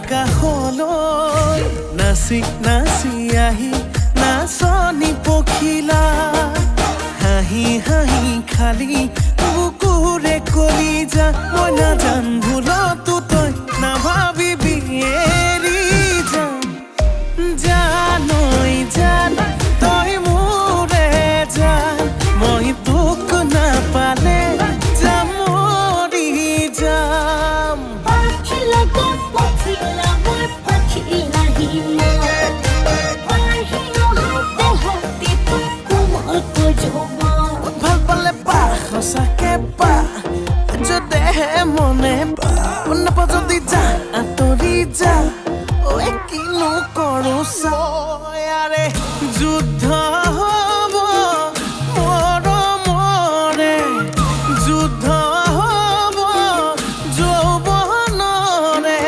আকাশলৈ নাচি নাচি আহি নাচনি পখিলা হাঁহি হাঁহি খালি বুকুৰে কলিজা মই নাজান ভুলতো তই নাভাবিবি এৰি যাম জানৈ জান তই মোৰে জান মই তোক নাপালে যাম মৰি যাম ভাল পালে পা সঁচাকে পা যদেহে মনে পা নাপা যদি যা আঁতৰি যা ঐ কিনো কৰো চাৰে যুদ্ধ হ'ব মৰমৰে যুদ্ধ হ'ব যৌৱনৰে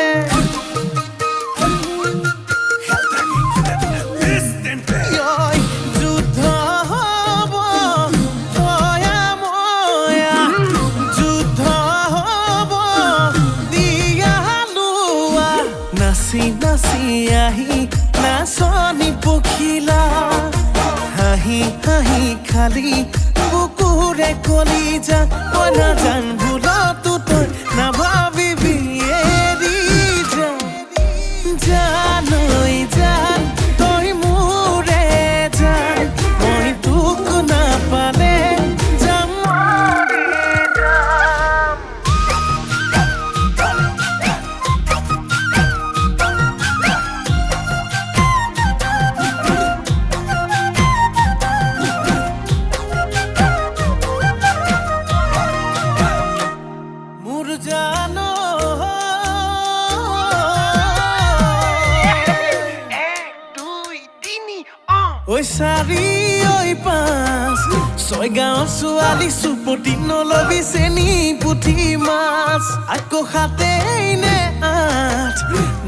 যুদ্ধ হ'ব তয়া ময়া যুদ্ধ হ'ব দিয়া লোৱা নাচি নাচি আহি নাচনি পখিলা হাঁহি হাঁহি খালি বুকুৰে কলিজা মই নাজান ভুলতো তই নাভাবিবি এৰি যাম জানৈ জান তই মোৰে জান মই তোক নাপালে যাম মৰি যাম মোৰ জানো ঐ চাৰি ঐ পাঁচ ছয় গাঁৱৰ ছোৱালী চুপতি নলবি চেনি পুঠি মাছ আকৌ সাতেই নে আঠ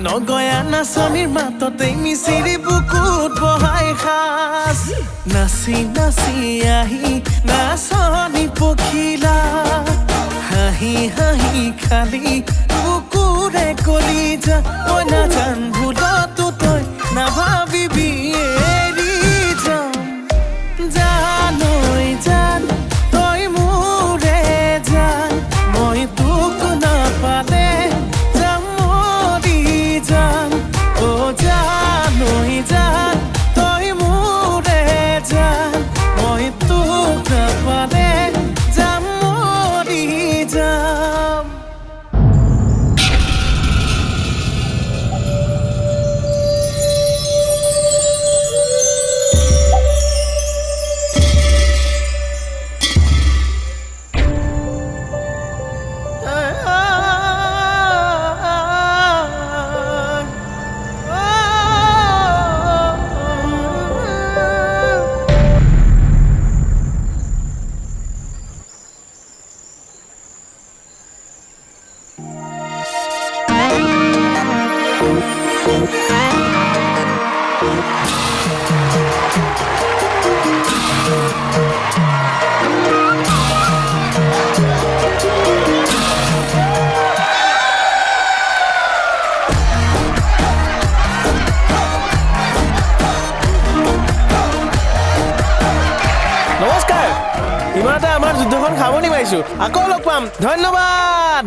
নগয়া নাচনিৰ মাততেই মিচিৰি বুকুত বহাই সাজ নাচি নাচি আহি নাচনি পখিলা হাঁহি হাঁহি খালি বুকুৰে কলিজা মই নাজান ভুলতো তই নাভাবিবি এৰি যাম জানৈ জান তই মোৰে জান মই তোক নাপালে যাম মৰি যাম অ' জানৈ জান তই মোৰে জান মই তোক নাপালে যাম মৰি যাম নমস্কাৰ ইমানতে আমাৰ যুদ্ধখন সামৰণি মাৰিছোঁ আকৌ লগ পাম ধন্যবাদ